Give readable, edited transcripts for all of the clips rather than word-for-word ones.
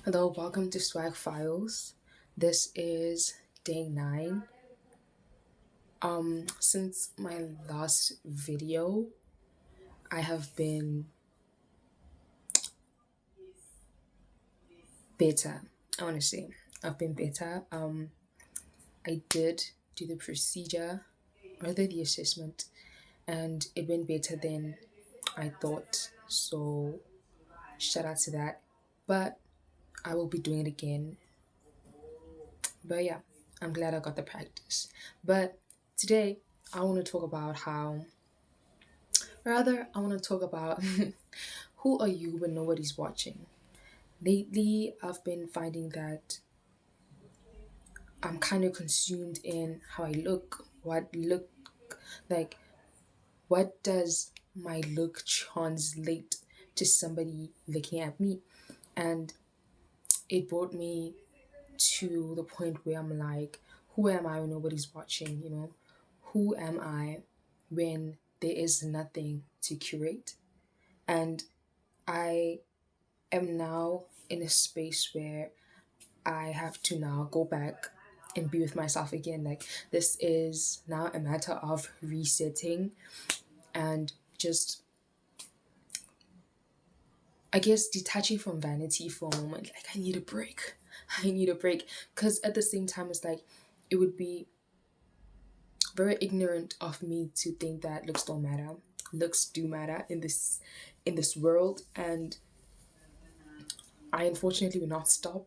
Hello, welcome to Swag Files. This is day 9. Since my last video, I have been better. Honestly, I've been better. I did do the procedure, rather the assessment, and it went better than I thought. So shout out to that. But I will be doing it again. But yeah, I'm glad I got the practice. But today, I want to talk about how Rather, I want to talk about who are you when nobody's watching. Lately, I've been finding that I'm kind of consumed in how I look, like, what does my look translate to somebody looking at me? And it brought me to the point where I'm like, who am I when nobody's watching? Who am I when there is nothing to curate? And I am now in a space where I have to now go back and be with myself again. Like, this is now a matter of resetting and just, I guess, detaching from vanity for a moment. Like, I need a break. I need a break. Because at the same time, it's like, it would be very ignorant of me to think that looks don't matter. Looks do matter in this world, and I unfortunately will not stop.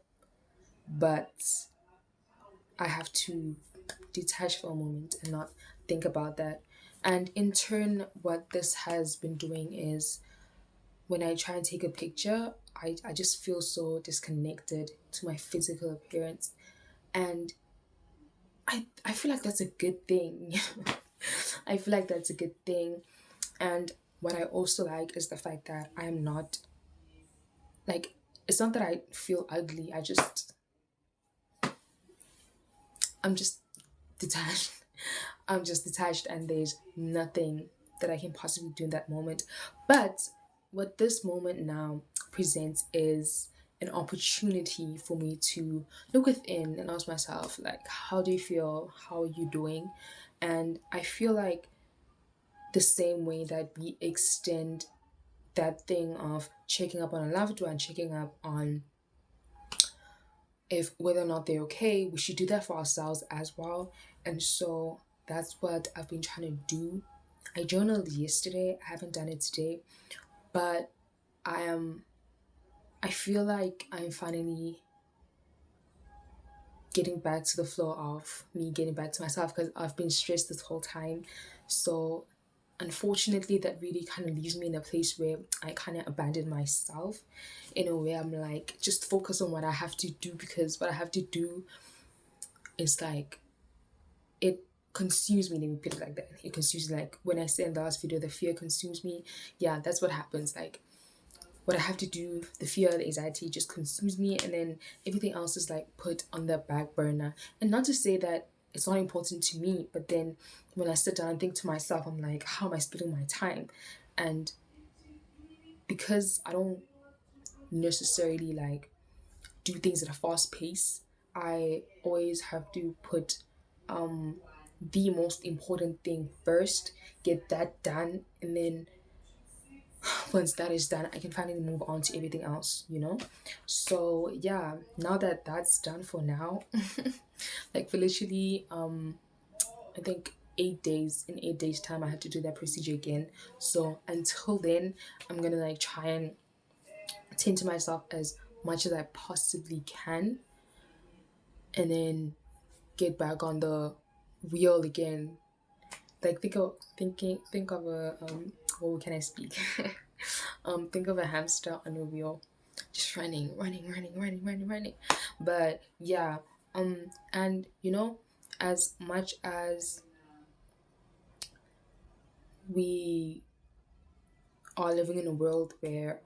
But I have to detach for a moment and not think about that. And in turn, what this has been doing is when I try and take a picture, I just feel so disconnected to my physical appearance. And I feel like that's a good thing. I feel like that's a good thing. And what I also like is the fact that I am not like, it's not that I feel ugly. I'm just detached. I'm just detached, and there's nothing that I can possibly do in that moment. But what this moment now presents is an opportunity for me to look within and ask myself, like, how do you feel? How are you doing? And I feel like the same way that we extend that thing of checking up on a loved one, checking up on if whether or not they're okay, we should do that for ourselves as well. And so that's what I've been trying to do. I journaled yesterday, I haven't done it today, but I am I feel like I'm finally getting back to the flow of me getting back to myself, because I've been stressed this whole time. So unfortunately, that really kind of leaves me in a place where I kind of abandon myself in a way. I'm like, just focus on what I have to do, because what I have to do is like, it consumes me. Let me put it like that. It consumes, like when I said in the last video, the fear consumes me. Yeah, that's what happens. Like, what I have to do, the fear, the anxiety just consumes me, and then everything else is like put on the back burner. And not to say that it's not important to me, but then when I sit down and think to myself, I'm like, how am I spending my time? And because I don't necessarily like do things at a fast pace, I always have to put the most important thing first, get that done, and then once that is done, I can finally move on to everything else. So yeah, now that that's done for now, like, for literally, I think 8 days, in 8 days time, I had to do that procedure again. So until then, I'm gonna like try and tend to myself as much as I possibly can, and then get back on the wheel again. Like, think of a what can I speak? Think of a hamster on a wheel, just running, running, running, running, running, running. But yeah, and as much as we are living in a world where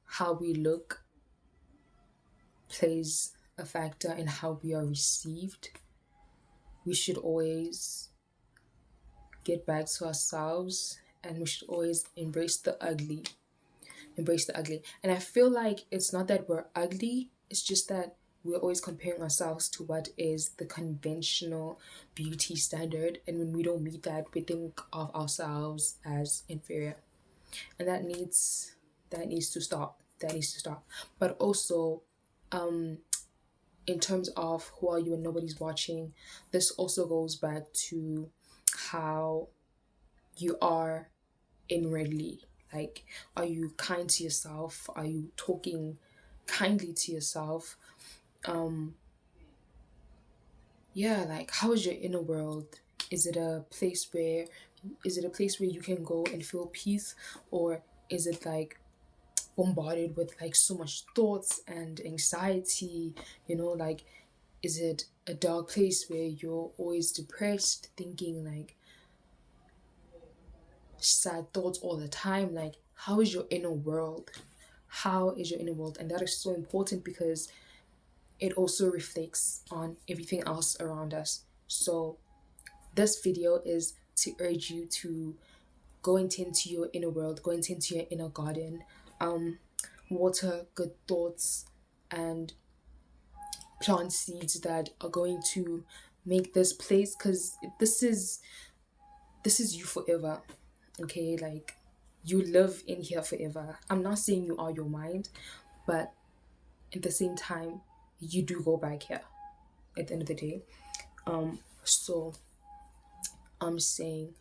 how we look plays a factor in how we are received, we should always get back to ourselves, and we should always embrace the ugly. And I feel like it's not that we're ugly, It's just that we're always comparing ourselves to what is the conventional beauty standard, and when we don't meet that, we think of ourselves as inferior, and that needs to stop. That needs to stop. But also, in terms of who are you when nobody's watching, this also goes back to how you are inwardly. Like, are you kind to yourself? Are you talking kindly to yourself? Yeah, like, how is your inner world? Is it a place where is it a place where you can go and feel peace, or is it like bombarded with like so much thoughts and anxiety? Like, is it a dark place where you're always depressed, thinking like sad thoughts all the time? Like, how is your inner world? How is your inner world? And that is so important because it also reflects on everything else around us. So this video is to urge you to go and tend to your inner world, go and tend to your inner garden, water good thoughts, and plant seeds that are going to make this place, because this is you forever. Okay, like, you live in here forever. I'm not saying you are your mind, but at the same time, you do go back here at the end of the day. So I'm saying,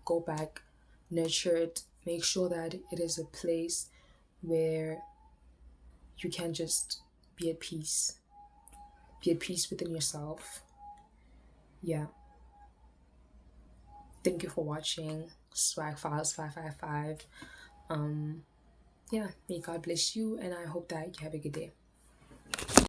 go back, nurture it, make sure that it is a place where you can just be at peace, be at peace within yourself. Yeah. Thank you for watching Swag Files 555. Yeah, may God bless you, and I hope that you have a good day.